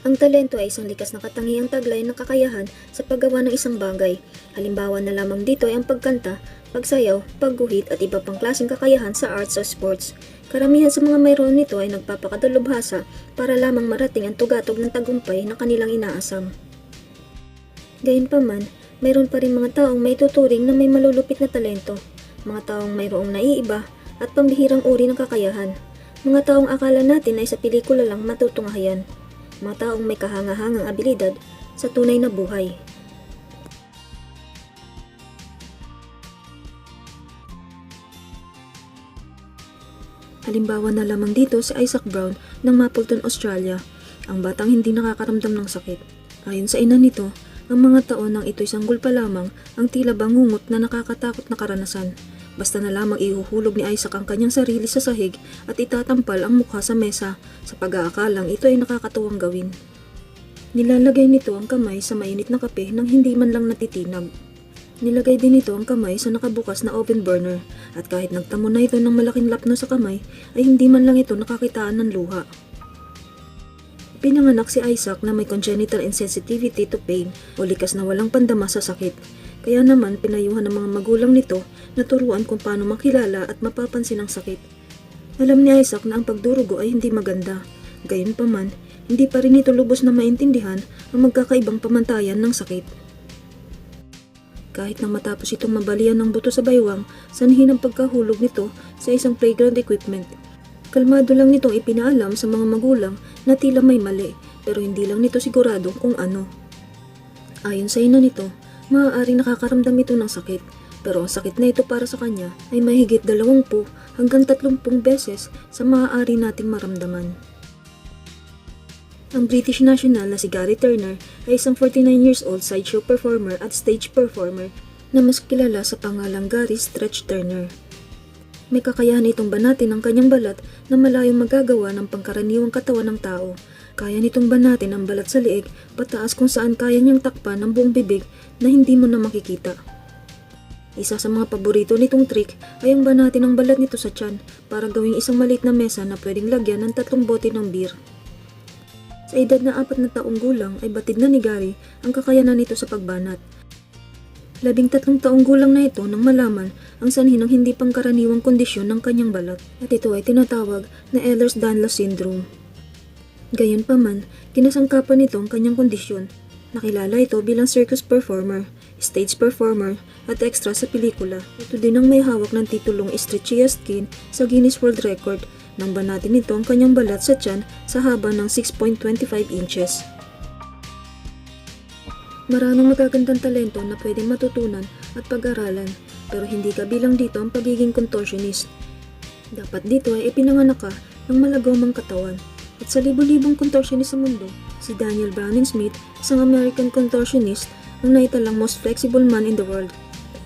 Ang talento ay isang likas na katangiang taglay ng kakayahan sa paggawa ng isang bagay. Halimbawa na lamang dito ay ang pagkanta, pagsayaw, pagguhit at iba pang klaseng kakayahan sa arts o sports. Karamihan sa mga mayroon nito ay nagpapakadalubhasa para lamang marating ang tugatog ng tagumpay na kanilang inaasam. Gayunpaman, mayroon pa rin mga taong may tuturing na may malulupit na talento, mga taong mayroong naiiba at pambihirang uri ng kakayahan, mga taong akala natin ay sa pelikula lang matutunghayan, mga taong may kahangahangang abilidad sa tunay na buhay. Halimbawa na lamang dito si Isaac Brown ng Mapleton, Australia, ang batang hindi nakakaramdam ng sakit. Ayon sa ina nito, ang mga taon nang ito'y sanggol pa lamang ang tila bangungot na nakakatakot na karanasan. Basta na lamang ihuhulog ni Isaac ang kanyang sarili sa sahig at itatampal ang mukha sa mesa sa pag-aakalang ito ay nakakatuwang gawin. Nilalagay nito ang kamay sa mainit na kape nang hindi man lang natitinag. Nilagay din ito ang kamay sa nakabukas na oven burner at kahit nagtamo na ito ng malaking lapno sa kamay ay hindi man lang ito nakakitaan ng luha. Pinanganak si Isaac na may congenital insensitivity to pain o likas na walang pandama sa sakit. Kaya naman pinayuhan ng mga magulang nito na turuan kung paano makilala at mapapansin ang sakit. Alam ni Isaac na ang pagdurugo ay hindi maganda. Gayunpaman, hindi pa rin ito lubos na maintindihan ang magkakaibang pamantayan ng sakit. Kahit nang matapos itong mabalian ng buto sa baywang, sanhi ng pagkahulog nito sa isang playground equipment. Kalmado lang nitong ipinaalam sa mga magulang na tila may mali, pero hindi lang nito sigurado kung ano. Ayon sa ina nito, maaaring nakakaramdam ito ng sakit, pero ang sakit na ito para sa kanya ay mahigit 20 hanggang 30 beses sa maaari nating maramdaman. Ang British national na si Gary Turner ay isang 49 years old sideshow performer at stage performer na mas kilala sa pangalang Gary Stretch Turner. May kakayahan itong banatin ang kanyang balat na malayong magagawa ng pangkaraniwang katawan ng tao. Kaya nitong banatin ang balat sa liig pataas kung saan kaya niyang takpan ang buong bibig na hindi mo na makikita. Isa sa mga paborito nitong trick ay ang banatin ang balat nito sa tiyan para gawing isang maliit na mesa na pwedeng lagyan ng 3 bote ng beer. Sa edad na 4 na taong gulang ay batid na ni Gary ang kakayanan nito sa pagbanat. 13 taong gulang na ito nang malaman ang sanhi ng hindi pangkaraniwang kondisyon ng kanyang balat at ito ay tinatawag na Ehlers-Danlos syndrome. Gayunpaman, kinasangkapan nito ang kanyang kondisyon. Nakilala ito bilang circus performer, stage performer at extra sa pelikula. Ito din ang may hawak ng titulong Stretchiest Skin sa Guinness World Record nang banatin nito ang kanyang balat sa tiyan sa haba ng 6.25 inches. Maraming magagandang talento na pwedeng matutunan at pag-aralan, pero hindi kabilang dito ang pagiging contortionist. Dapat dito ay ipinanganak ka ng malagomang katawan. At sa libo-libong contortionist sa mundo, si Daniel Browning-Smith, isang American contortionist, ang naitalang most flexible man in the world.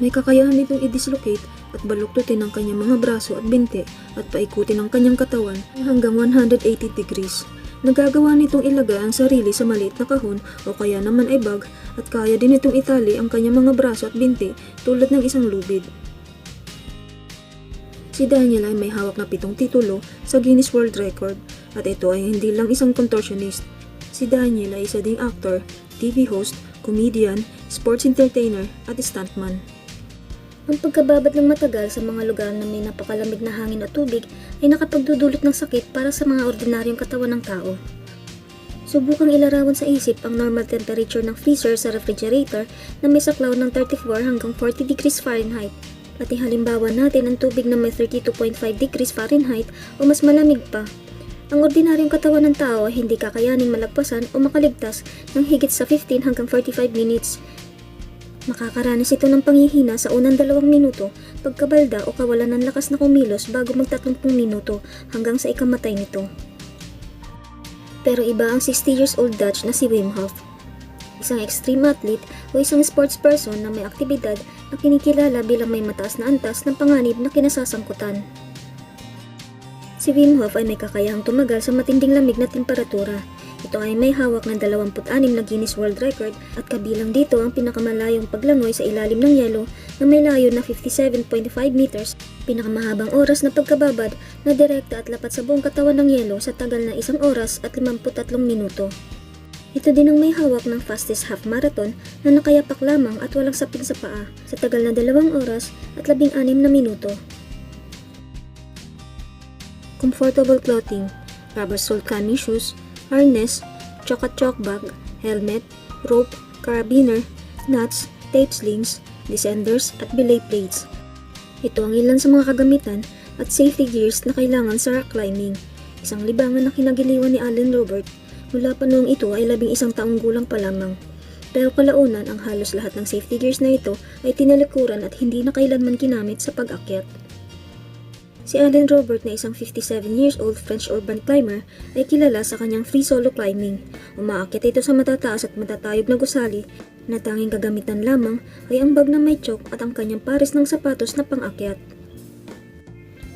May kakayahan nitong i-dislocate at baluktutin ang kanyang mga braso at binti at paikutin ang kanyang katawan hanggang 180 degrees. Nagagawa nitong ilagay ang sarili sa maliit na kahon o kaya naman ay bag at kaya din itong itali ang kanyang mga braso at binti tulad ng isang lubid. Si Daniel ay may hawak na 7 titulo sa Guinness World Record at ito ay hindi lang isang contortionist. Si Daniel ay isa ding actor, TV host, comedian, sports entertainer at stuntman. Ang pagkababat ng matagal sa mga lugar na may napakalamig na hangin at tubig ay nakapagdudulot ng sakit para sa mga ordinaryong katawan ng tao. Subukang ilarawan sa isip ang normal temperature ng freezer sa refrigerator na may saklaw ng 34 hanggang 40 degrees Fahrenheit. At ihalimbawa natin ang tubig na may 32.5 degrees Fahrenheit o mas malamig pa. Ang ordinaryong katawan ng tao ay hindi kakayaning malagpasan o makaligtas ng higit sa 15 hanggang 45 minutes. Makakaranas ito ng panghihina sa unang 2 minuto, pagkabalda o kawalan ng lakas na kumilos bago mag-30 minuto hanggang sa ikamatay nito. Pero iba ang 60 years old Dutch na si Wim Hof, isang extreme athlete o isang sports person na may aktibidad na kinikilala bilang may mataas na antas ng panganib na kinasasangkutan. Si Wim Hof ay may kakayahang tumagal sa matinding lamig na temperatura. Ito ay may hawak ng 26 na Guinness World Record at kabilang dito ang pinakamalayong paglangoy sa ilalim ng yelo na may layo na 57.5 meters, pinakamahabang oras na pagkababad na direkta at lapat sa buong katawan ng yelo sa tagal na 1 oras at 53 minuto. Ito din ang may hawak ng fastest half marathon na nakayapak lamang at walang sapig sa paa sa tagal na 2 oras at 16 na minuto. Comfortable clothing, rubber sole climbing shoes, harness, chalk bag, helmet, rope, carabiner, nuts, tape slings, descenders at belay plates. Ito ang ilan sa mga kagamitan at safety gears na kailangan sa rock climbing, isang libangan na kinagiliwan ni Allen Robert mula pa noong ito ay 11 taong gulang pa lamang. Pero kalaunan ang halos lahat ng safety gears na ito ay tinalikuran at hindi na kailanman ginamit sa pag-akyat. Si Allen Robert na isang 57 years old French urban climber ay kilala sa kanyang free solo climbing. Umaakyat ito sa matataas at matatayog na gusali na tanging gagamitan lamang ay ang bag na may choke at ang kanyang pares ng sapatos na pang-akyat.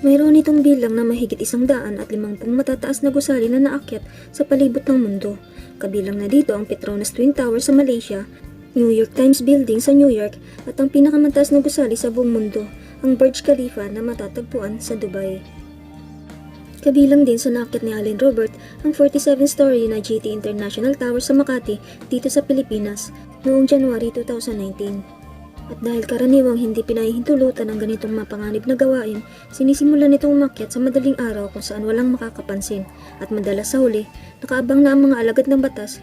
Mayroon itong bilang na mahigit 150 matataas na gusali na naakyat sa palibot ng mundo. Kabilang na dito ang Petronas Twin Tower sa Malaysia, New York Times Building sa New York at ang pinakamataas na gusali sa buong mundo, ang Burj Khalifa na matatagpuan sa Dubai. Kabilang din sa naakyat ni Allen Robert ang 47-story na GT International Tower sa Makati dito sa Pilipinas noong January 2019. At dahil karaniwang hindi pinahihintulutan ang ganitong mapanganib na gawain, sinisimulan nitong umakyat sa madaling araw kung saan walang makakapansin at madalas sa huli, nakaabang na ang mga alagad ng batas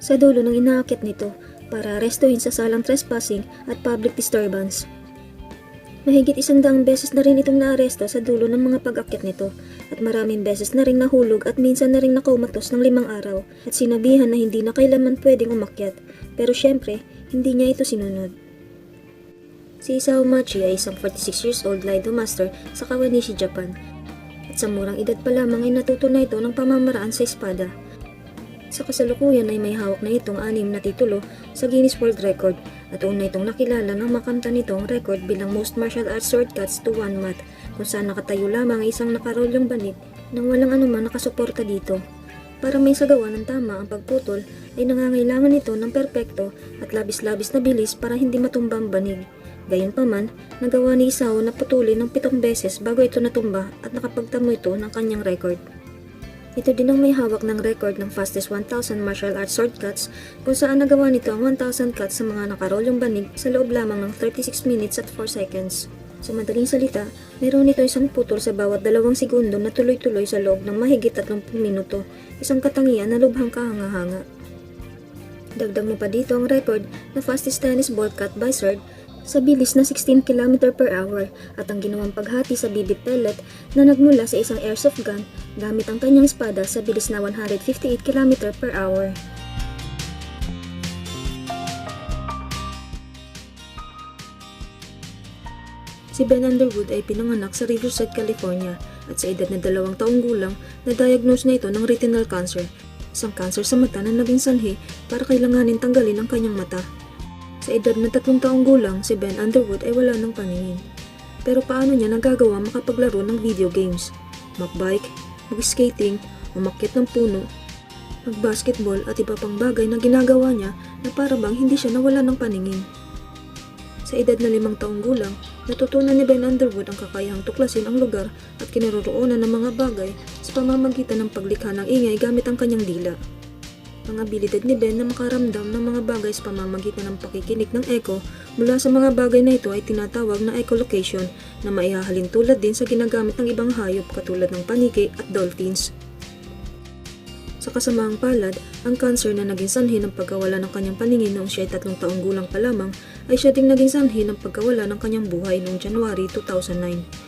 sa dulo ng inaakyat nito para arestuhin sa salang trespassing at public disturbance. Mahigit 100 beses na rin itong naaresto sa dulo ng mga pag-akyat nito at maraming beses na rin nahulog at minsan na rin nakaumatos ng 5 araw at sinabihan na hindi na kailanman pwedeng umakyat pero syempre hindi niya ito sinunod. Si Isao Machi ay isang 46 years old Lido Master sa Kawanishi, Japan. At sa murang edad pa lamang ay natuto na ito ng pamamaraan sa espada. Sa kasalukuyan ay may hawak na itong 6 na titulo sa Guinness World Record at una itong nakilala ng makamta nitong record bilang Most Martial Arts Sword Cuts to One Mat kung saan nakatayo lamang ay isang nakarolyong banig nang walang anumang nakasuporta dito. Para may sagawa ng tama ang pagputol ay nangangailangan ito ng perpekto at labis-labis na bilis para hindi matumba ang banig. Gayunpaman, nagawa ni Isao na putulin ng 7 beses bago ito natumba at nakapagtamo ito ng kanyang record. Ito din ang may hawak ng record ng fastest 1,000 martial arts sword cuts kung saan nagawa nito ang 1,000 cuts sa mga nakarolyong banig sa loob lamang ng 36 minutes at 4 seconds. Sa madaling salita, mayroon nito isang putol sa bawat 2 segundo na tuloy-tuloy sa loob ng mahigit 30 minuto, isang katangian na lubhang kahanga-hanga. Dagdag mo pa dito ang record na fastest tennis ball cut by sword sa bilis na 16 km per hour at ang ginawang paghati sa BB pellet na nagmula sa isang airsoft gun gamit ang kanyang espada sa bilis na 158 km per hour. Si Ben Underwood ay pinanganak sa Riverside, California at sa edad na 2 taong gulang na-diagnose na ito ng retinal cancer, isang cancer sa mata na naging sanhi para kailanganin tanggalin ang kanyang mata. Sa edad na 3 taong gulang, si Ben Underwood ay wala ng paningin. Pero paano niya nagagawa makapaglaro ng video games? Magbike, mag-skating, umakyat ng puno, mag-basketball at iba pang bagay na ginagawa niya na para bang hindi siya nawala ng paningin. Sa edad na 5 taong gulang, natutunan ni Ben Underwood ang kakayahang tuklasin ang lugar at kinaroroonan ng mga bagay sa pamamagitan ng paglikha ng ingay gamit ang kanyang dila. Ang abilidad ni Ben na makaramdam ng mga bagay sa pamamagitan ng pakikinig ng echo mula sa mga bagay na ito ay tinatawag na echolocation na maihahalin tulad din sa ginagamit ng ibang hayop katulad ng paniki at dolphins. Sa kasamaang palad, ang cancer na naging sanhi ng pagkawala ng kanyang paningin noong siya ay 3 taong gulang pa lamang ay siya ding naging sanhi ng pagkawala ng kanyang buhay noong January 2009.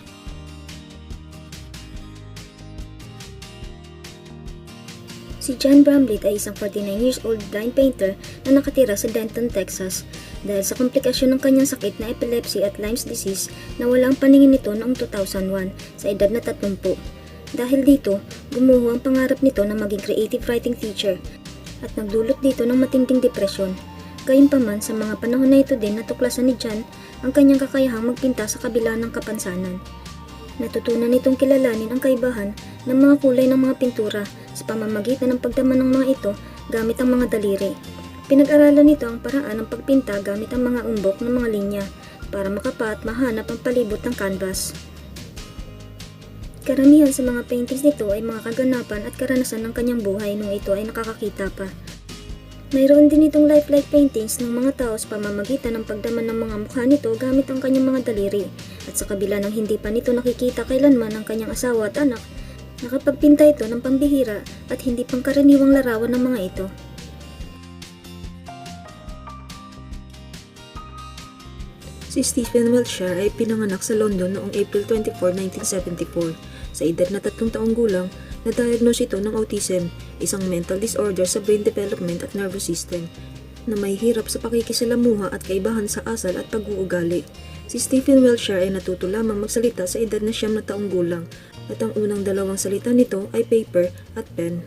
Si John Bramlett ay isang 49 years old blind painter na nakatira sa Denton, Texas. Dahil sa komplikasyon ng kanyang sakit na epilepsy at Lyme's disease, nawala ang paningin nito noong 2001 sa edad na 30. Dahil dito, gumuho ang pangarap nito na maging creative writing teacher at nagdulot dito ng matinding depresyon. Gayunpaman, sa mga panahon na ito din natuklasan ni John ang kanyang kakayahang magpinta sa kabila ng kapansanan. Natutunan nitong kilalanin ang kaibahan ng mga kulay ng mga pintura sa pamamagitan ng pagdama ng mga ito gamit ang mga daliri. Pinag-aralan nito ang paraan ng pagpinta gamit ang mga umbok ng mga linya para makapa at mahanap ang palibot ng canvas. Karamihan sa mga paintings nito ay mga kaganapan at karanasan ng kanyang buhay nung ito ay nakakakita pa. Mayroon din itong lifelike paintings ng mga tao sa pamamagitan ng pagdaman ng mga mukha nito gamit ang kanyang mga daliri. At sa kabila ng hindi pa nito nakikita kailanman ng kanyang asawa at anak, nakapagpinta ito ng pambihira at hindi pangkaraniwang larawan ng mga ito. Si Stephen Wiltshire ay pinanganak sa London noong April 24, 1974. Sa edad na 3 taong gulang, na-diagnose ito ng autism, isang mental disorder sa brain development at nervous system, na may hirap sa pakikisalamuha at kaibahan sa asal at pag-uugali. Si Stephen Wiltshire ay natuto lamang magsalita sa edad na 9 taong gulang, at ang unang 2 salita nito ay paper at pen.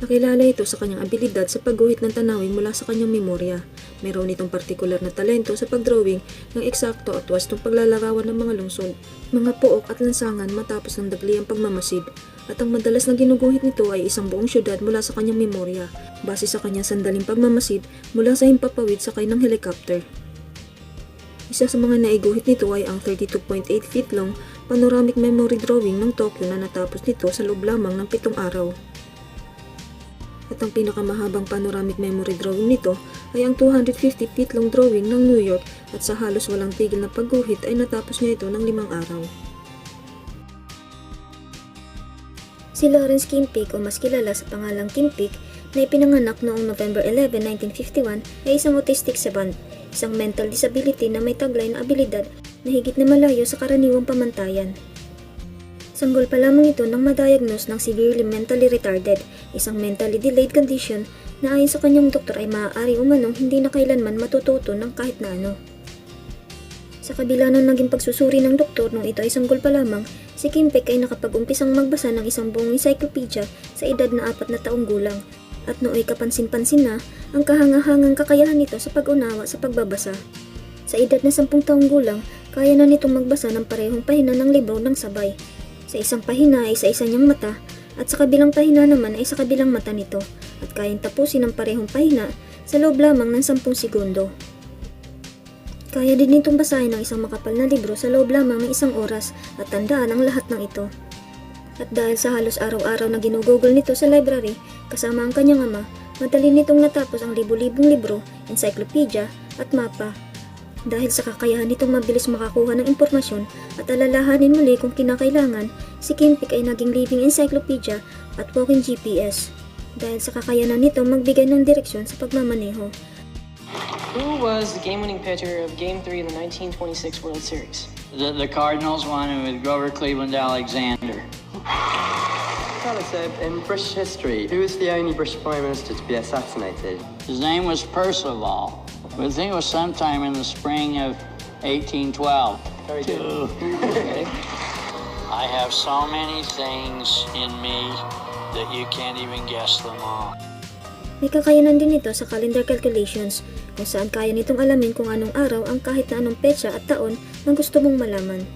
Nakilala ito sa kanyang abilidad sa pagguhit ng tanawin mula sa kanyang memorya. Mayroon itong partikular na talento sa pagdrawing ng eksakto at wastong paglalarawan ng mga lungsod, mga pook at lansangan matapos ng dagliang pagmamasid, at ang madalas na ginuguhit nito ay isang buong syudad mula sa kanyang memorya, base sa kanyang sandaling pagmamasid mula sa himpapawid sakay ng helicopter. Isa sa mga naiguhit nito ay ang 32.8 feet long panoramic memory drawing ng Tokyo na natapos nito sa loob lamang ng 7 araw. At ang pinakamahabang panoramic memory drawing nito ay ang 250 feet long drawing ng New York, at sa halos walang tigil na pagguhit ay natapos niya ito ng 5 araw. Si Lawrence Kimpick, o mas kilala sa pangalang Kimpick, na ipinanganak noong November 11, 1951, ay isang autistic savant, isang mental disability na may taglay na abilidad na higit na malayo sa karaniwang pamantayan. Sanggol pa lamang ito nang ma-diagnose ng severely mentally retarded, isang mentally delayed condition na ayon sa kanyang doktor ay maaari umanong hindi na kailanman matututo ng kahit na ano. Sa kabila ng naging pagsusuri ng doktor nung ito ay sanggol pa lamang, si Kimpick ay nakapag-umpisang magbasa ng isang buong encyclopedia sa edad na 4 na taong gulang, at nooy kapansin-pansin na ang kahangahangang kakayahan nito sa pag-unawa sa pagbabasa. Sa edad na 10 taong gulang, kaya na nitong magbasa ng parehong pahina ng libro ng sabay. Sa isang pahina ay sa isa niyang mata, at sa kabilang pahina naman ay sa kabilang mata nito, at kayang tapusin ang parehong pahina sa loob lamang ng 10 segundo. Kaya din nitong basahin ang isang makapal na libro sa loob lamang ng 1 oras, at tandaan ang lahat ng ito. At dahil sa halos araw-araw na ginugugol nito sa library kasama ang kanyang ama, madali nitong natapos ang libu-libong libro, encyclopedia at mapa. Dahil sa kakayahan nitong mabilis makakuha ng impormasyon at alalahanin muli kung kinakailangan, si Kimpick ay naging living encyclopedia at walking GPS. Dahil sa kakayanan nito magbigay ng direksyon sa pagmamaneho. Who was the game-winning pitcher of Game 3 of the 1926 World Series? The Cardinals won it with Grover Cleveland Alexander. Alex, in British history, who was the only British Prime Minister to be assassinated? His name was Percival. I think it was sometime in the spring of 1812. Very good. Okay. I have so many things in me that you can't even guess them all. May kakayanan din ito sa calendar calculations, kung saan kaya nitong alamin kung anong araw ang kahit na anong petsa at taon na gusto mong malaman.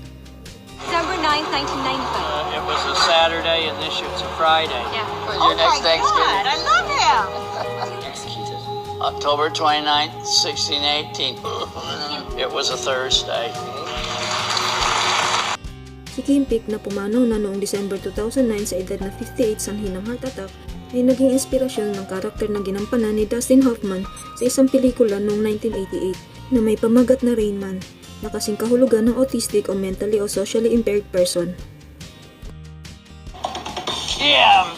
December 9, 1995. It was a Saturday and this year it's a Friday. Yeah. When's your next Thanksgiving? God, I love him. Executed. October 29th, 1618. It was a Thursday. Si Kimpick na pumanaw na noong December 2009 sa edad na 58 sanhi ng heart attack ay naging inspirasyon ng karakter na ginampanan ni Dustin Hoffman sa isang pelikula noong 1988 na may pamagat na Rain Man, na kasing kahulugan ng autistic o mentally o socially impaired person. Kim